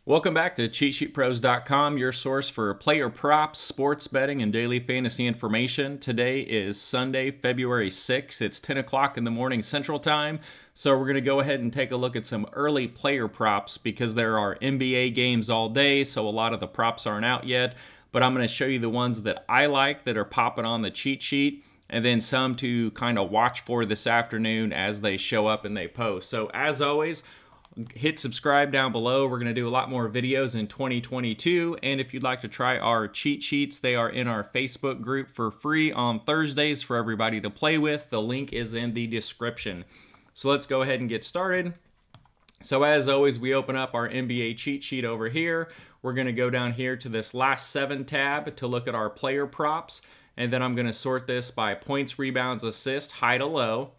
Welcome back to CheatSheetPros.com, your source for player props, sports betting, and daily fantasy information. Today is Sunday, February 6th. It's 10 o'clock in the morning Central Time. So we're going to go ahead and take a look at some early player props because there are NBA games all day, so a lot of the props aren't out yet. But I'm going to show you the ones that I like that are popping on the cheat sheet, and then some to kind of watch for this afternoon as they show up and they post. So as always, hit subscribe down below. We're going to do a lot more videos in 2022. And if you'd like to try our cheat sheets, they are in our Facebook group for free on Thursdays for everybody to play with. The link is in the description. So let's go ahead and get started. So as always, we open up our NBA cheat sheet over here. We're going to go down here to this last 7 tab to look at our player props. And then I'm going to sort this by points, rebounds, assists, high to low.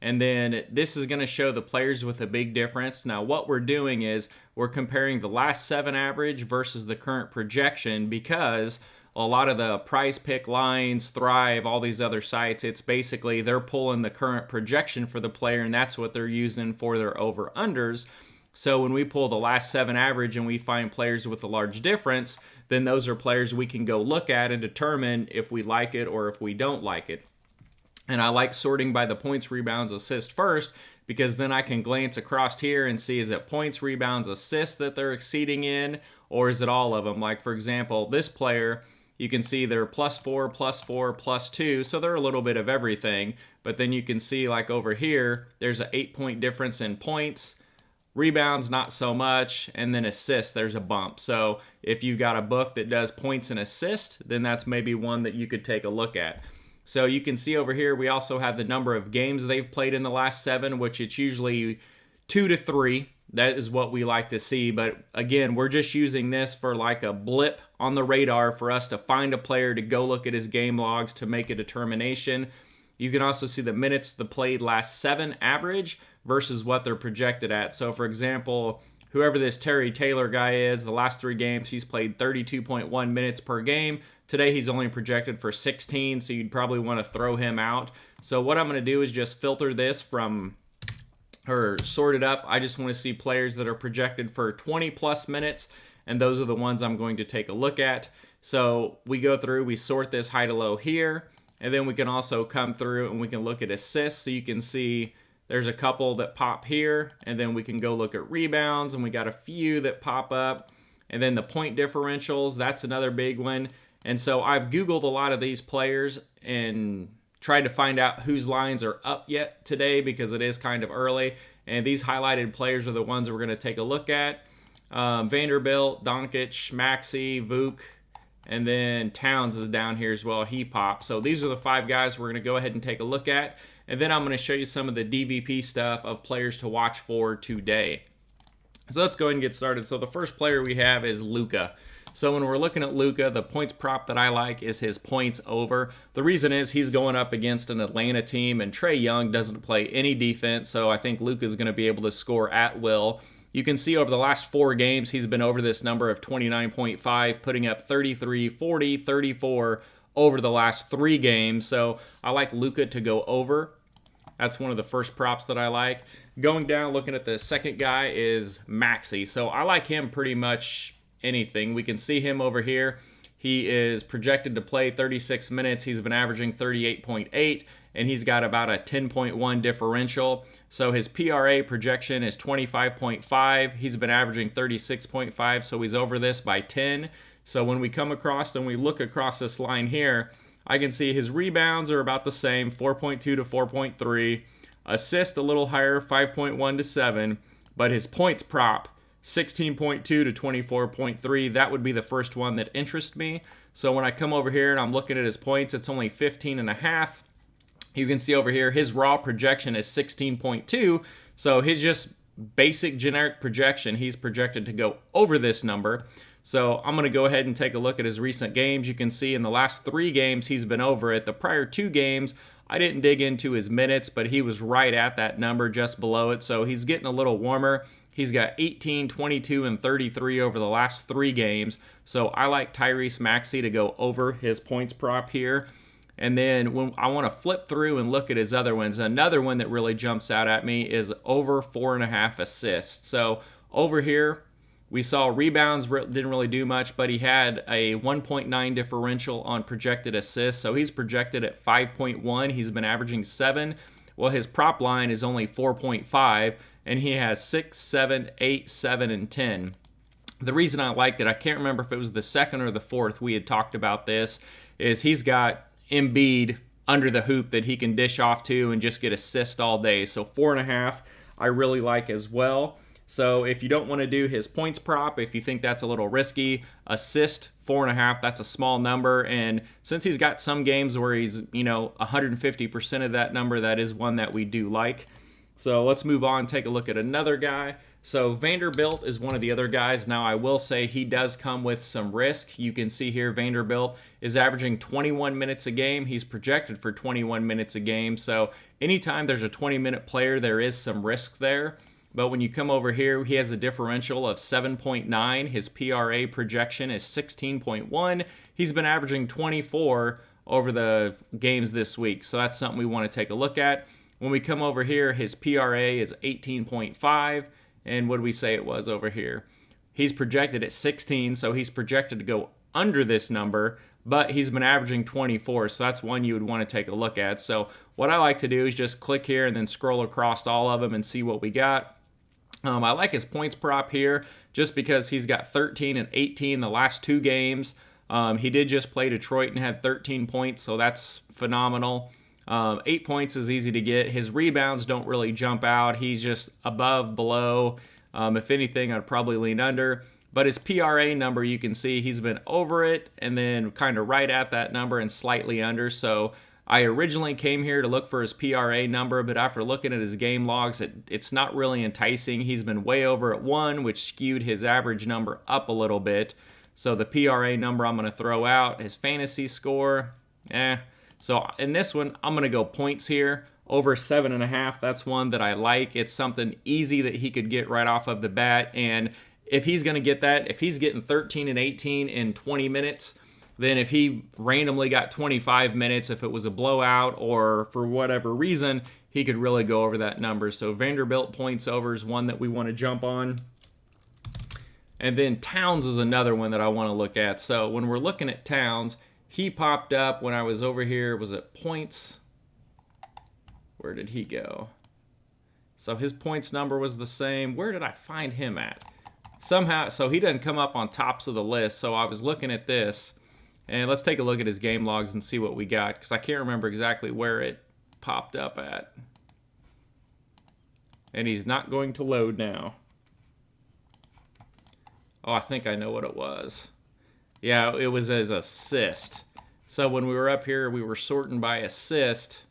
And then this is going to show the players with a big difference. Now what we're doing is we're comparing the last 7 average versus the current projection, because a lot of the Prize Pick lines, Thrive, all these other sites, it's basically they're pulling the current projection for the player, and that's what they're using for their over-unders. So when we pull the last 7 average and we find players with a large difference, then those are players we can go look at and determine if we like it or if we don't like it. And I like sorting by the points, rebounds, assists first, because then I can glance across here and see, is it points, rebounds, assists that they're exceeding in, or is it all of them? Like, for example, this player, you can see they're +4, +4, +2, so they're a little bit of everything. But then you can see, like over here, there's an 8-point difference in points. Rebounds, not so much, and then assists, there's a bump. So if you've got a book that does points and assists, then that's maybe one that you could take a look at. So you can see over here, we also have the number of games they've played in the last 7, which it's usually 2 to 3. That is what we like to see. But again, we're just using this for like a blip on the radar for us to find a player to go look at his game logs to make a determination. You can also see the minutes the played last 7 average versus what they're projected at. So for example, whoever this Terry Taylor guy is, the last 3 games, he's played 32.1 minutes per game. Today, he's only projected for 16, so you'd probably want to throw him out. So what I'm going to do is just filter this from, or sort it up. I just want to see players that are projected for 20-plus minutes, and those are the ones I'm going to take a look at. So we go through, we sort this high to low here, and then we can also come through and we can look at assists. So you can see there's a couple that pop here, and then we can go look at rebounds, and we got a few that pop up. And then the point differentials, that's another big one. And so I've Googled a lot of these players and tried to find out whose lines are up yet today, because it is kind of early. And these highlighted players are the ones that we're going to take a look at. Vanderbilt, Doncic, Maxey, Vuk, and then Towns is down here as well. He popped. So these are the 5 guys we're going to go ahead and take a look at. And then I'm going to show you some of the DVP stuff of players to watch for today. So let's go ahead and get started. So the first player we have is Luka. So when we're looking at Luka, the points prop that I like is his points over. The reason is he's going up against an Atlanta team, and Trae Young doesn't play any defense, so I think Luka is going to be able to score at will. You can see over the last 4 games, he's been over this number of 29.5, putting up 33, 40, 34 over the last 3 games. So I like Luka to go over. That's one of the first props that I like. Going down, looking at the second guy is Maxey. So I like him pretty much anything. We can see him over here. He is projected to play 36 minutes. He's been averaging 38.8, and he's got about a 10.1 differential. So his PRA projection is 25.5. He's been averaging 36.5, so he's over this by 10. So when we come across and we look across this line here, I can see his rebounds are about the same, 4.2 to 4.3. Assist a little higher, 5.1 to 7. But his points prop, 16.2 to 24.3, that would be the first one that interests me. So when I come over here and I'm looking at his points, it's only 15.5. You can see over here his raw projection is 16.2. So his just basic generic projection, he's projected to go over this number. So I'm going to go ahead and take a look at his recent games. You can see in the last 3 games he's been over it. The prior 2 games, I didn't dig into his minutes, but he was right at that number, just below it. So he's getting a little warmer. He's got 18, 22, and 33 over the last 3 games. So I like Tyrese Maxey to go over his points prop here. And then when I want to flip through and look at his other ones, another one that really jumps out at me is over 4.5 assists. So over here, We saw rebounds didn't really do much, but he had a 1.9 differential on projected assists, so he's projected at 5.1. He's been averaging 7. Well, his prop line is only 4.5, and he has 6, 7, 8, 7, and 10. The reason I liked it, I can't remember if it was the second or the fourth we had talked about this, is he's got Embiid under the hoop that he can dish off to and just get assists all day. So 4.5, I really like as well. So if you don't want to do his points prop, if you think that's a little risky, assist 4.5, that's a small number. And since he's got some games where he's, 150% of that number, that is one that we do like. So let's move on, take a look at another guy. So Vanderbilt is one of the other guys. Now I will say he does come with some risk. You can see here Vanderbilt is averaging 21 minutes a game. He's projected for 21 minutes a game. So anytime there's a 20-minute player, there is some risk there. But when you come over here, he has a differential of 7.9. His PRA projection is 16.1. He's been averaging 24 over the games this week. So that's something we want to take a look at. When we come over here, his PRA is 18.5. And what did we say it was over here? He's projected at 16, so he's projected to go under this number, but he's been averaging 24, so that's one you would want to take a look at. So what I like to do is just click here and then scroll across all of them and see what we got. I like his points prop here just because he's got 13 and 18 the last 2 games. He did just play Detroit and had 13 points, so that's phenomenal. 8 points is easy to get. His rebounds don't really jump out. He's just above, below. If anything, I'd probably lean under. But his PRA number, you can see he's been over it and then kind of right at that number and slightly under. So I originally came here to look for his PRA number, but after looking at his game logs, it's not really enticing. He's been way over at 1, which skewed his average number up a little bit. So the PRA number I'm going to throw out. His fantasy score, So in this one, I'm going to go points here. Over 7.5, that's one that I like. It's something easy that he could get right off of the bat. And if he's going to get that, if he's getting 13 and 18 in 20 minutes, then if he randomly got 25 minutes, if it was a blowout or for whatever reason, he could really go over that number. So Vanderbilt points over is one that we want to jump on. And then Towns is another one that I want to look at. So when we're looking at Towns, he popped up when I was over here. Was it points? Where did he go? So his points number was the same. Where did I find him at? Somehow, so he doesn't come up on tops of the list. So I was looking at this. And let's take a look at his game logs and see what we got, because I can't remember exactly where it popped up at. And he's not going to load now. Oh, I think I know what it was. Yeah, it was as assist. So when we were up here, we were sorting by assist.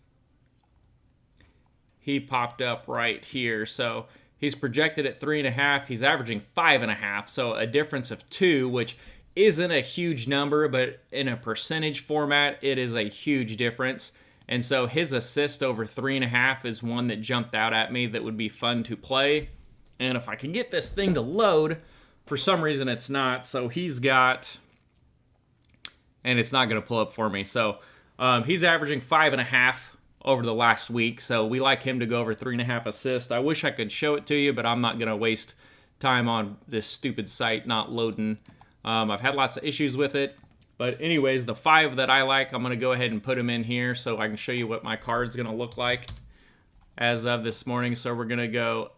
He popped up right here. So he's projected at 3.5. He's averaging 5.5. So a difference of 2, which isn't a huge number, but in a percentage format, it is a huge difference. And so his assist over 3.5 is one that jumped out at me that would be fun to play. And if I can get this thing to load, for some reason it's not. So he's got, and it's not going to pull up for me. So he's averaging 5.5 over the last week. So we like him to go over 3.5 assists. I wish I could show it to you, but I'm not going to waste time on this stupid site not loading. I've had lots of issues with it. But anyways, the 5 that I like, I'm going to go ahead and put them in here so I can show you what my card's going to look like as of this morning. So we're going to go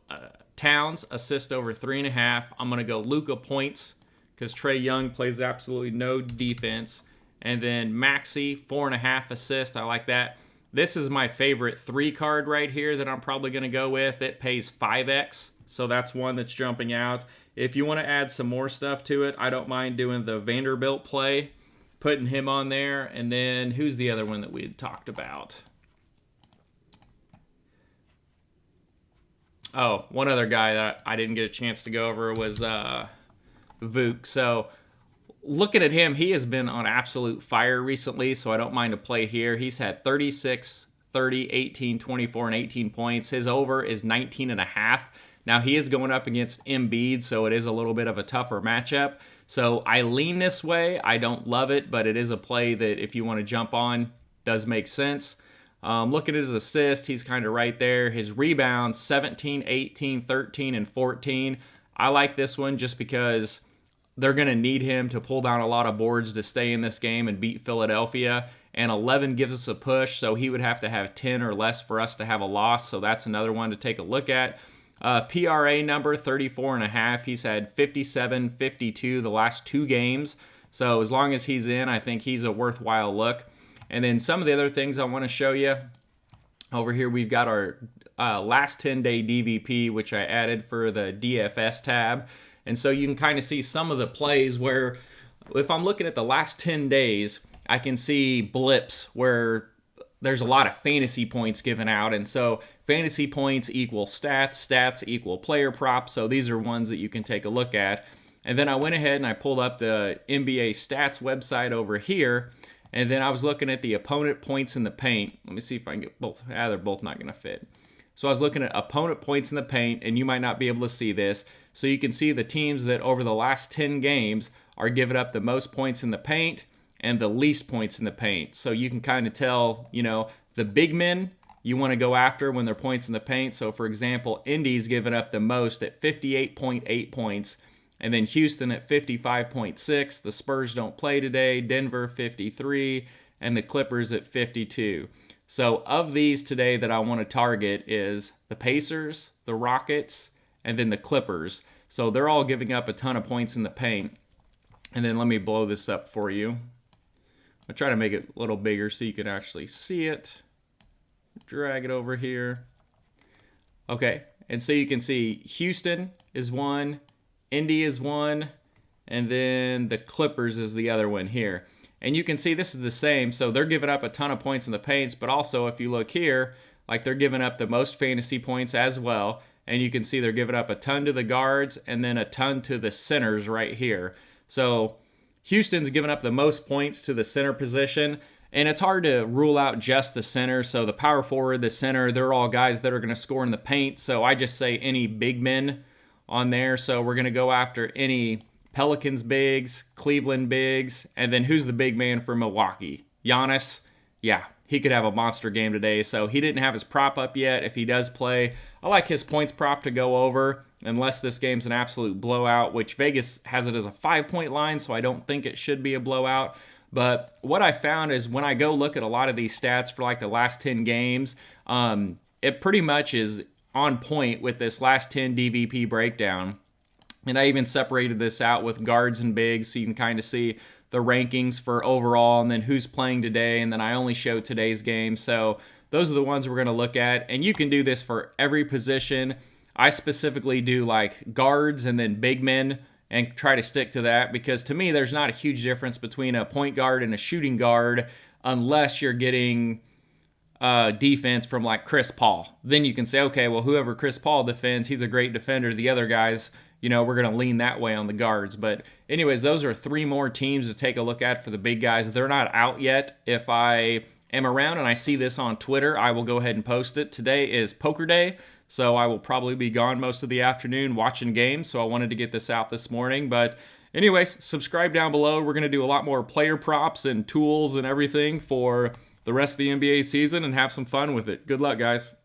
Towns, assist over 3.5. I'm going to go Luka points because Trae Young plays absolutely no defense. And then Maxey, 4.5 assist. I like that. This is my favorite 3 card right here that I'm probably going to go with. It pays 5x, so that's one that's jumping out. If you want to add some more stuff to it, I don't mind doing the Vanderbilt play, putting him on there. And then who's the other one that we had talked about? Oh, one other guy that I didn't get a chance to go over was Vuk. So looking at him, he has been on absolute fire recently, so I don't mind a play here. He's had 36, 30, 18, 24, and 18 points. His over is 19.5. Now, he is going up against Embiid, so it is a little bit of a tougher matchup. So I lean this way. I don't love it, but it is a play that if you want to jump on, does make sense. Looking at his assist, he's kind of right there. His rebounds, 17, 18, 13, and 14. I like this one just because they're going to need him to pull down a lot of boards to stay in this game and beat Philadelphia. And 11 gives us a push, so he would have to have 10 or less for us to have a loss. So that's another one to take a look at. PRA number 34.5. He's had 57, 52 the last 2 games. So as long as he's in, I think he's a worthwhile look. And then some of the other things I want to show you. Over here we've got our last 10-day DVP, which I added for the DFS tab. And so you can kind of see some of the plays where if I'm looking at the last 10 days, I can see blips where there's a lot of fantasy points given out. And so fantasy points equal stats, stats equal player props. So these are ones that you can take a look at. And then I went ahead and I pulled up the NBA stats website over here. And then I was looking at the opponent points in the paint. Let me see if I can get both. They're both not going to fit. So I was looking at opponent points in the paint, and you might not be able to see this. So you can see the teams that over the last 10 games are giving up the most points in the paint and the least points in the paint. So you can kind of tell, the big men you want to go after when they're points in the paint. So for example, Indy's giving up the most at 58.8 points. And then Houston at 55.6. The Spurs don't play today. Denver 53. And the Clippers at 52. So of these today that I want to target is the Pacers, the Rockets, and then the Clippers. So they're all giving up a ton of points in the paint. And then let me blow this up for you. I'll try to make it a little bigger so you can actually see it. Drag it over here. Okay, and so you can see Houston is one. Indy is one, and then the Clippers is the other one here. And you can see this is the same, so they're giving up a ton of points in the paints, but also if you look here, like they're giving up the most fantasy points as well, and you can see they're giving up a ton to the guards and then a ton to the centers right here. So Houston's giving up the most points to the center position, and it's hard to rule out just the center. So the power forward, the center, they're all guys that are going to score in the paint, so I just say any big men on there. So we're going to go after any Pelicans bigs, Cleveland bigs, and then who's the big man for Milwaukee? Giannis. Yeah, he could have a monster game today. So he didn't have his prop up yet. If he does play, I like his points prop to go over unless this game's an absolute blowout, which Vegas has it as a 5-point line, so I don't think it should be a blowout. But what I found is when I go look at a lot of these stats for like the last 10 games, it pretty much is on point with this last 10 DVP breakdown. And I even separated this out with guards and bigs so you can kind of see the rankings for overall and then who's playing today. And then I only showed today's game. So those are the ones we're going to look at. And you can do this for every position. I specifically do like guards and then big men and try to stick to that because to me, there's not a huge difference between a point guard and a shooting guard unless you're getting defense from like Chris Paul. Then you can say, okay, well, whoever Chris Paul defends, he's a great defender. The other guys, we're going to lean that way on the guards. But anyways, those are 3 more teams to take a look at for the big guys. They're not out yet. If I am around and I see this on Twitter, I will go ahead and post it. Today is poker day, so I will probably be gone most of the afternoon watching games. So I wanted to get this out this morning. But anyways, subscribe down below. We're going to do a lot more player props and tools and everything for the rest of the NBA season and have some fun with it. Good luck, guys.